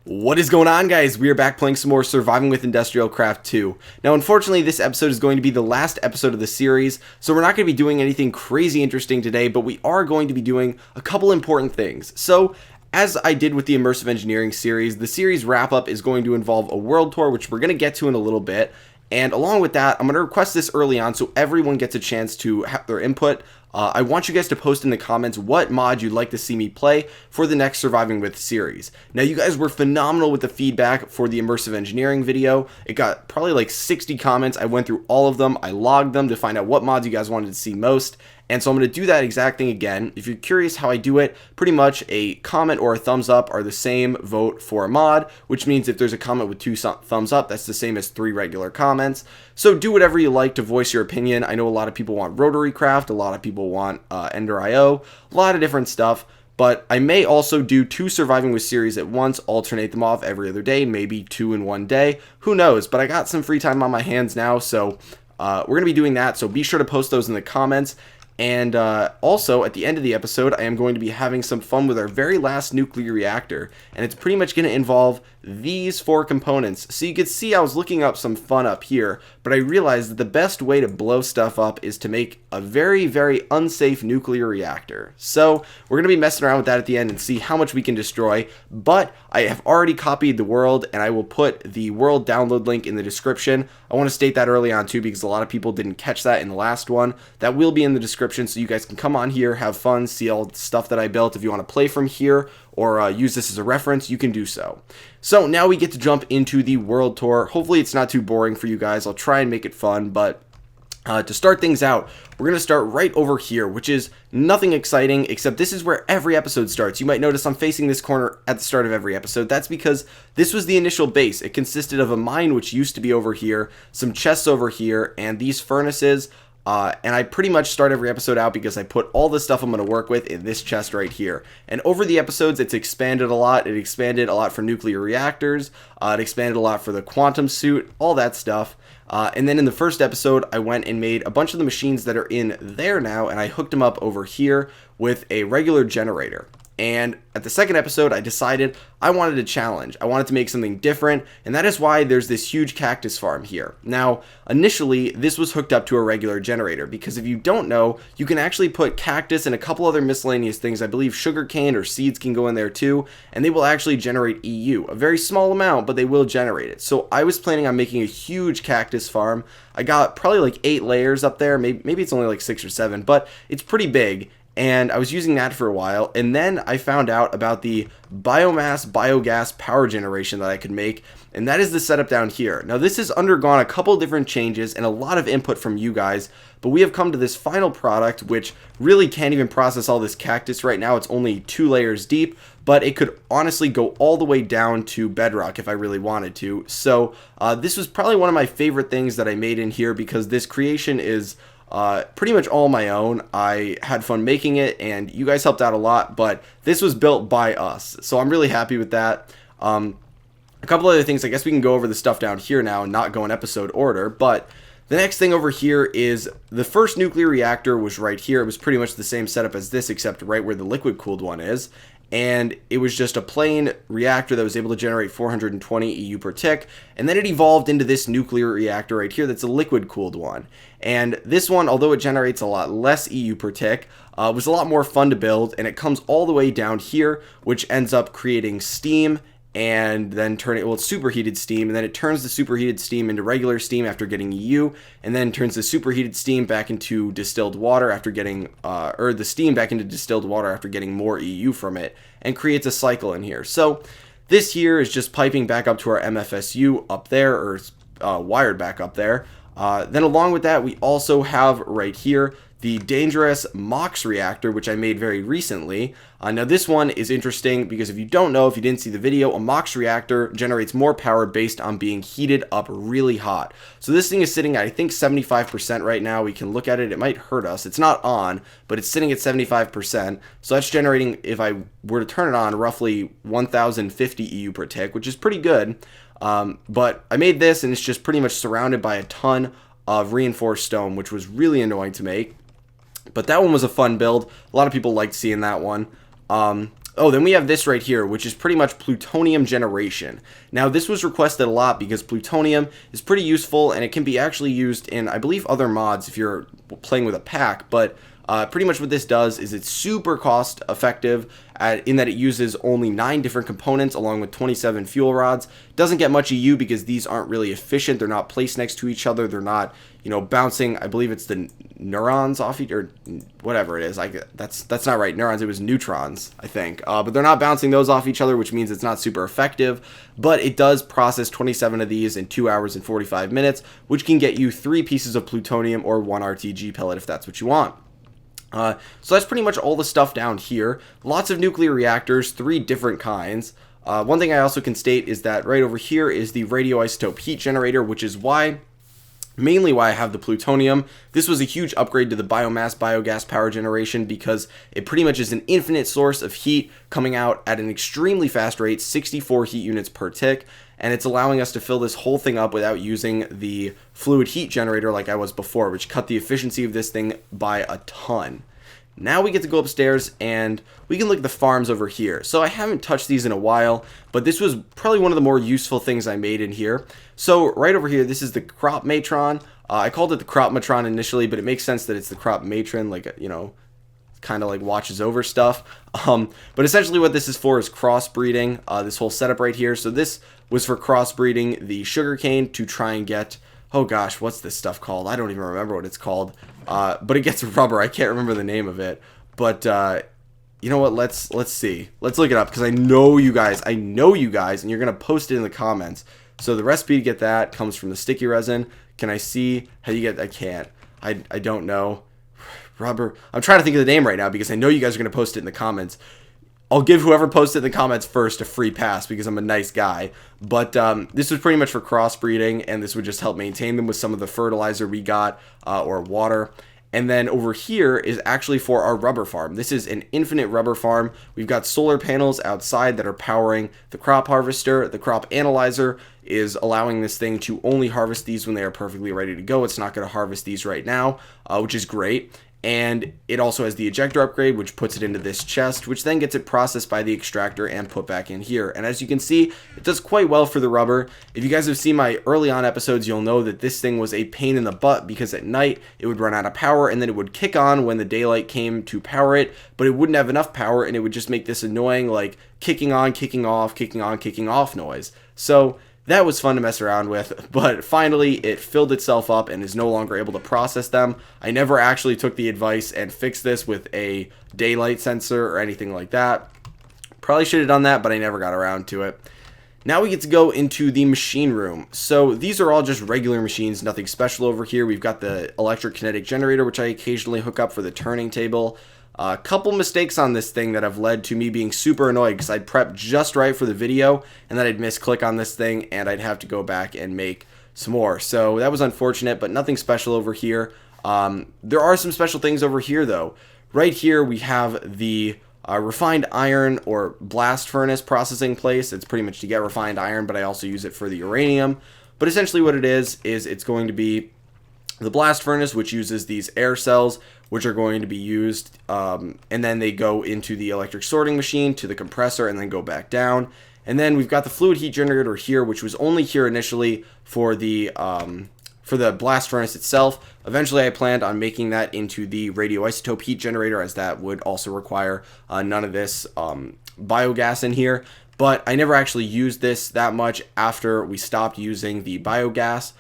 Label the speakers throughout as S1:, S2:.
S1: What is going on, guys? We are back playing some more Surviving with IndustrialCraft 2. Now, unfortunately, this episode is going to be the last episode of the series, so we're not going to be doing anything crazy interesting today, but we are going to be doing a couple important things. So, as I did with the Immersive Engineering series, the series wrap-up is going to involve a world tour, which we're going to get to in a little bit. And along with that, I'm going to request this early on so everyone gets a chance to have their input. I want you guys to post in the comments what mod you'd like to see me play for the next Surviving With series. Now, you guys were phenomenal with the feedback for the Immersive Engineering video. It got probably like 60 comments. I went through all of them. I logged them to find out what mods you guys wanted to see most. And so I'm going to do that exact thing again. If you're curious how I do it, pretty much a comment or a thumbs up are the same vote for a mod, which means if there's a comment with 2 thumbs up, that's the same as 3 regular comments. So do whatever you like to voice your opinion. I know a lot of people want RotaryCraft, a lot of people want Ender.io, a lot of different stuff. But I may also do 2 Surviving With series at once, alternate them off every other day, maybe 2 in one day. Who knows? But I got some free time on my hands now, so we're going to be doing that. So be sure to post those in the comments. And also, at the end of the episode, I am going to be having some fun with our very last nuclear reactor. And it's pretty much going to involve these 4 components. So you can see I was looking up some fun up here, but I realized that the best way to blow stuff up is to make a very, very unsafe nuclear reactor. So we're going to be messing around with that at the end and see how much we can destroy. But I have already copied the world, and I will put the world download link in the description. I want to state that early on too, because a lot of people didn't catch that in the last one. That will be in the description, so you guys can come on here, have fun, see all the stuff that I built. If you want to play from here or use this as a reference, you can do so. So now we get to jump into the world tour. Hopefully it's not too boring for you guys. I'll try and make it fun, but to start things out, we're going to start right over here, which is nothing exciting, except this is where every episode starts. You might notice I'm facing this corner at the start of every episode. That's because this was the initial base. It consisted of a mine, which used to be over here, some chests over here, and these furnaces. And I pretty much start every episode out because I put all the stuff I'm going to work with in this chest right here. And over the episodes, it's expanded a lot. It expanded a lot for nuclear reactors. It expanded a lot for the quantum suit, all that stuff. And then in the first episode, I went and made a bunch of the machines that are in there now, and I hooked them up over here with a regular generator. And at the second episode, I decided I wanted a challenge. I wanted to make something different, and that is why there's this huge cactus farm here. Now, initially, this was hooked up to a regular generator, because if you don't know, you can actually put cactus and a couple other miscellaneous things. I believe sugarcane or seeds can go in there too, and they will actually generate EU. A very small amount, but they will generate it. So I was planning on making a huge cactus farm. I got probably like 8 layers up there. Maybe it's only like 6 or 7, but it's pretty big. And I was using that for a while, and then I found out about the biogas power generation that I could make, and that is the setup down here. Now, this has undergone a couple different changes and a lot of input from you guys, but we have come to this final product, which really can't even process all this cactus right now. It's only 2 layers deep, but it could honestly go all the way down to bedrock if I really wanted to. So this was probably one of my favorite things that I made in here, because this creation is pretty much all my own. I had fun making it, and you guys helped out a lot, but this was built by us, so I'm really happy with that. A couple other things, I guess we can go over the stuff down here now and not go in episode order, but the next thing over here is the first nuclear reactor was right here. It was pretty much the same setup as this, except right where the liquid-cooled one is. And it was just a plain reactor that was able to generate 420 EU per tick, and then it evolved into this nuclear reactor right here that's a liquid-cooled one. And this one, although it generates a lot less EU per tick, was a lot more fun to build, and it comes all the way down here, which ends up creating steam, and then it's superheated steam, and then it turns the superheated steam into regular steam after getting EU, and then turns the superheated steam back into distilled water after getting, or the steam back into distilled water after getting more EU from it, and creates a cycle in here. So this here is just piping back up to our MFSU up there, or wired back up there. Then along with that, we also have right here the dangerous MOX reactor, which I made very recently. Now this one is interesting because if you don't know, if you didn't see the video, a MOX reactor generates more power based on being heated up really hot. So this thing is sitting at, I think, 75% right now. We can look at it. It might hurt us. It's not on, but it's sitting at 75%. So that's generating, if I were to turn it on, roughly 1050 EU per tick, which is pretty good. But I made this, and it's just pretty much surrounded by a ton of reinforced stone, which was really annoying to make. But that one was a fun build. A lot of people liked seeing that one. Oh, then we have this right here, which is pretty much plutonium generation. Now, this was requested a lot because plutonium is pretty useful, and it can be actually used in, I believe, other mods if you're playing with a pack, but pretty much what this does is it's super cost effective in that it uses only 9 different components along with 27 fuel rods. Doesn't get much EU because these aren't really efficient. They're not placed next to each other. They're not, bouncing. I believe it's the neurons off each, or whatever it is. That's not right. Neurons. It was neutrons, I think. But they're not bouncing those off each other, which means it's not super effective. But it does process 27 of these in 2 hours and 45 minutes, which can get you 3 pieces of plutonium or 1 RTG pellet if that's what you want. So that's pretty much all the stuff down here. Lots of nuclear reactors, 3 different kinds. One thing I also can state is that right over here is the radioisotope heat generator, which is mainly why I have the plutonium. This was a huge upgrade to the biogas power generation because it pretty much is an infinite source of heat coming out at an extremely fast rate, 64 heat units per tick, and it's allowing us to fill this whole thing up without using the fluid heat generator like I was before, which cut the efficiency of this thing by a ton. Now we get to go upstairs and we can look at the farms over here. So I haven't touched these in a while, but this was probably one of the more useful things I made in here. So right over here, this is the crop matron. I called it the crop matron initially, but it makes sense that it's the crop matron, kind of like watches over stuff. But essentially what this is for is crossbreeding, this whole setup right here. So this was for crossbreeding the sugarcane to try and get, oh gosh, what's this stuff called? I don't even remember what it's called. But it gets rubber. I can't remember the name of it. But you know what? Let's see. Let's look it up because I know you guys, and you're gonna post it in the comments. So the recipe to get that comes from the sticky resin. Can I see how you get? I can't. I don't know. Rubber. I'm trying to think of the name right now because I know you guys are gonna post it in the comments. I'll give whoever posted in the comments first a free pass because I'm a nice guy. But this was pretty much for crossbreeding, and this would just help maintain them with some of the fertilizer we got or water. And then over here is actually for our rubber farm. This is an infinite rubber farm. We've got solar panels outside that are powering the crop harvester. The crop analyzer is allowing this thing to only harvest these when they are perfectly ready to go. It's not going to harvest these right now, which is great. And it also has the ejector upgrade, which puts it into this chest, which then gets it processed by the extractor and put back in here. And as you can see, it does quite well for the rubber. If you guys have seen my early on episodes, you'll know that this thing was a pain in the butt because at night it would run out of power and then it would kick on when the daylight came to power it, but it wouldn't have enough power and it would just make this annoying like kicking on, kicking off, kicking on, kicking off noise. So that was fun to mess around with, but finally it filled itself up and is no longer able to process them. I never actually took the advice and fixed this with a daylight sensor or anything like that. Probably should have done that, but I never got around to it. Now we get to go into the machine room. So these are all just regular machines, nothing special over here. We've got the electric kinetic generator, which I occasionally hook up for the turning table. A couple mistakes on this thing that have led to me being super annoyed because I'd prep just right for the video and then I'd misclick on this thing and I'd have to go back and make some more. So that was unfortunate, but nothing special over here. There are some special things over here though. Right here we have the refined iron or blast furnace processing place. It's pretty much to get refined iron, but I also use it for the uranium. But essentially what it is it's going to be the blast furnace, which uses these air cells, which are going to be used, and then they go into the electric sorting machine, to the compressor, and then go back down. And then we've got the fluid heat generator here, which was only here initially for the blast furnace itself. Eventually, I planned on making that into the radioisotope heat generator, as that would also require none of this biogas in here. But I never actually used this that much after we stopped using the biogas.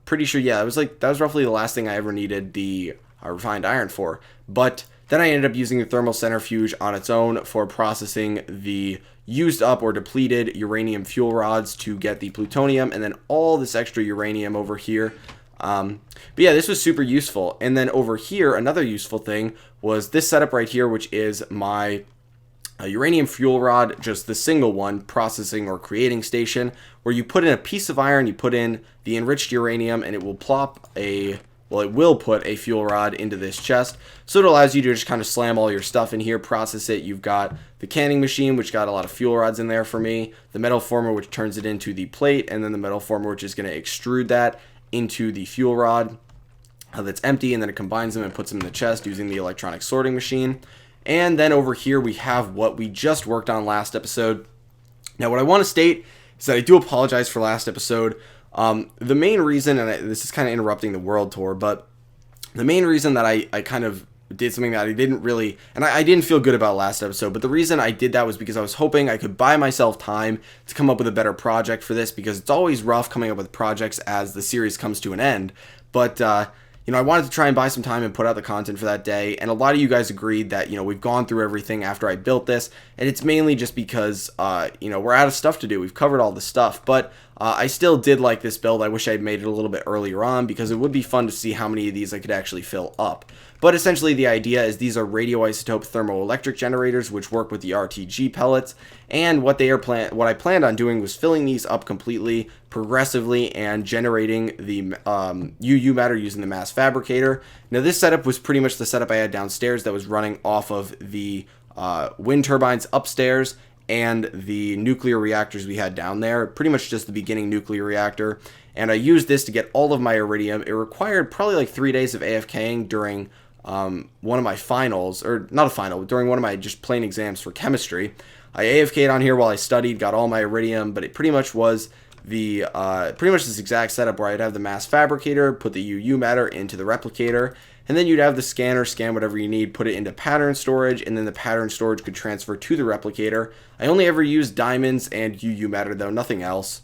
S1: Pretty sure, yeah, that was roughly the last thing I ever needed the refined iron for. But then I ended up using the thermal centrifuge on its own for processing the used up or depleted uranium fuel rods to get the plutonium and then all this extra uranium over here. But yeah, this was super useful. And then over here, another useful thing was this setup right here, which is my uranium fuel rod, just the single one processing or creating station, where you put in a piece of iron, you put in the enriched uranium, and it will it will put a fuel rod into this chest. So it allows you to just kind of slam all your stuff in here, process it. You've got the canning machine, which got a lot of fuel rods in there for me, the metal former, which turns it into the plate, and then the metal former, which is going to extrude that into the fuel rod that's empty, and then it combines them and puts them in the chest using the electronic sorting machine. And then over here we have what we just worked on last episode. Now what I want to state is that I do apologize for last episode. The main reason, and this is kind of interrupting the world tour, but the main reason that I kind of did something that I didn't really, and I didn't feel good about last episode, but the reason I did that was because I was hoping I could buy myself time to come up with a better project for this, because it's always rough coming up with projects as the series comes to an end. But I wanted to try and buy some time and put out the content for that day, and a lot of you guys agreed that, we've gone through everything after I built this, and it's mainly just because, we're out of stuff to do. We've covered all the stuff, but I still did like this build. I wish I'd made it a little bit earlier on, because it would be fun to see how many of these I could actually fill up. But essentially the idea is these are radioisotope thermoelectric generators, which work with the RTG pellets, and what I planned on doing was filling these up completely, progressively, and generating the UU matter using the mass fabricator. Now this setup was pretty much the setup I had downstairs that was running off of the wind turbines upstairs and the nuclear reactors we had down there, pretty much just the beginning nuclear reactor. And I used this to get all of my iridium. It required probably like 3 days of AFKing during one of my finals, or not a final, during one of my just plain exams for chemistry. I AFK'd on here while I studied, got all my iridium, but it pretty much was this exact setup where I'd have the mass fabricator, put the UU matter into the replicator, and then you'd have the scanner scan whatever you need, put it into pattern storage, and then the pattern storage could transfer to the replicator. I only ever used diamonds and UU matter though, nothing else.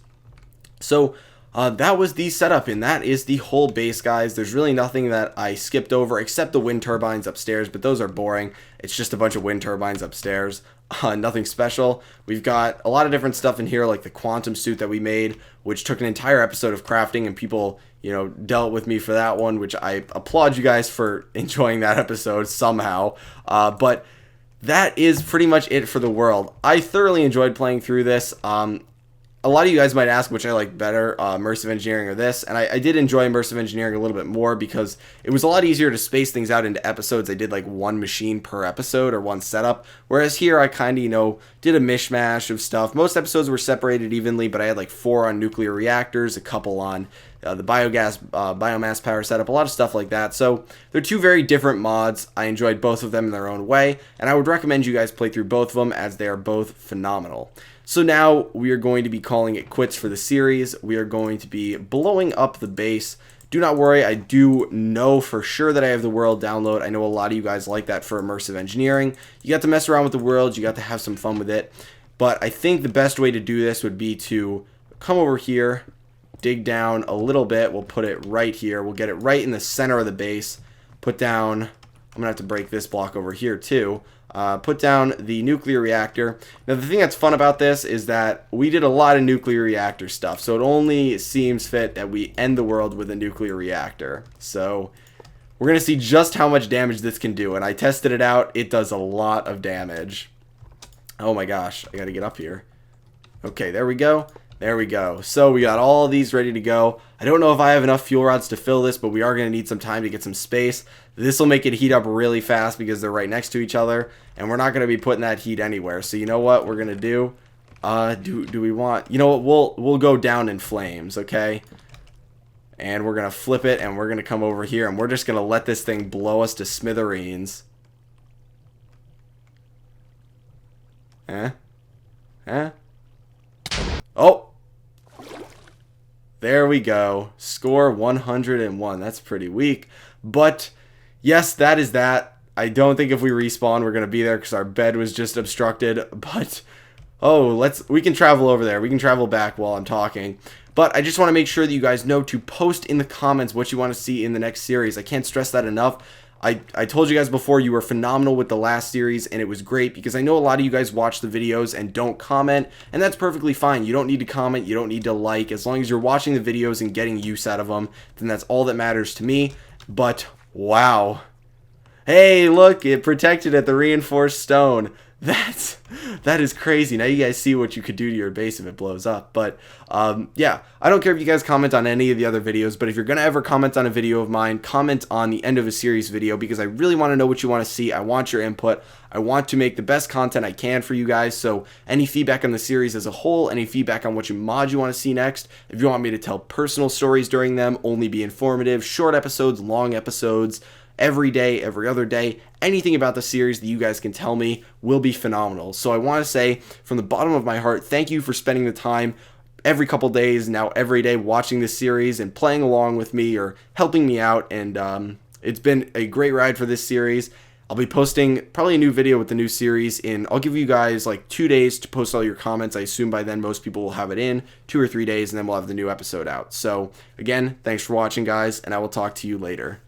S1: So that was the setup, and that is the whole base, guys. There's really nothing that I skipped over except the wind turbines upstairs, but those are boring. It's just a bunch of wind turbines upstairs. Nothing special. We've got a lot of different stuff in here, like the quantum suit that we made, which took an entire episode of crafting, and people, dealt with me for that one, which I applaud you guys for enjoying that episode somehow. But that is pretty much it for the world. I thoroughly enjoyed playing through this. A lot of you guys might ask which I like better, immersive engineering or this, and I did enjoy immersive engineering a little bit more because it was a lot easier to space things out into episodes. I did like one machine per episode or one setup, whereas here I kind of, did a mishmash of stuff. Most episodes were separated evenly, but I had like 4 on nuclear reactors, a couple on the biomass power setup, a lot of stuff like that. So they're 2 very different mods. I enjoyed both of them in their own way, and I would recommend you guys play through both of them as they are both phenomenal. So now we are going to be calling it quits for the series. We are going to be blowing up the base. Do not worry, I do know for sure that I have the world download. I know a lot of you guys like that for immersive engineering. You got to mess around with the world, you got to have some fun with it. But I think the best way to do this would be to come over here, dig down a little bit. We'll put it right here. We'll get it right in the center of the base. Put down, I'm going to have to break this block over here too. Put down the nuclear reactor. Now the thing that's fun about this is that we did a lot of nuclear reactor stuff, so it only seems fit that we end the world with a nuclear reactor. So we're going to see just how much damage this can do, and I tested it out. It does a lot of damage. Oh my gosh, I got to get up here. Okay, there we go. There we go. So we got all these ready to go. I don't know if I have enough fuel rods to fill this, but we are going to need some time to get some space. This will make it heat up really fast because they're right next to each other, and we're not going to be putting that heat anywhere. So you know what we're going to do? Do we want... You know what? We'll go down in flames, okay? And we're going to flip it, and we're going to come over here, and we're just going to let this thing blow us to smithereens. Oh! There we go. Score 101. That's pretty weak. But, yes, that is that. I don't think if we respawn we're going to be there because our bed was just obstructed. But, we can travel over there. We can travel back while I'm talking. But I just want to make sure that you guys know to post in the comments what you want to see in the next series. I can't stress that enough. I told you guys before you were phenomenal with the last series, and it was great because I know a lot of you guys watch the videos and don't comment, and that's perfectly fine. You don't need to comment, you don't need to like. As long as you're watching the videos and getting use out of them, then that's all that matters to me. But, wow. Hey, look, it protected at the reinforced stone. That is crazy. Now you guys see what you could do to your base if it blows up. But yeah, I don't care if you guys comment on any of the other videos, but if you're gonna ever comment on a video of mine, comment on the end of a series video because I really want to know what you want to see. I want your input. I want to make the best content I can for you guys. So any feedback on the series as a whole, any feedback on what mod you want to see next, if you want me to tell personal stories during them, only be informative, short episodes, long episodes, every day, every other day. Anything about the series that you guys can tell me will be phenomenal. So I want to say from the bottom of my heart, thank you for spending the time every couple days, now every day, watching this series and playing along with me or helping me out. And it's been a great ride for this series. I'll be posting probably a new video with the new series I'll give you guys like 2 days to post all your comments. I assume by then most people will have it in 2 or 3 days, and then we'll have the new episode out. So again, thanks for watching, guys, and I will talk to you later.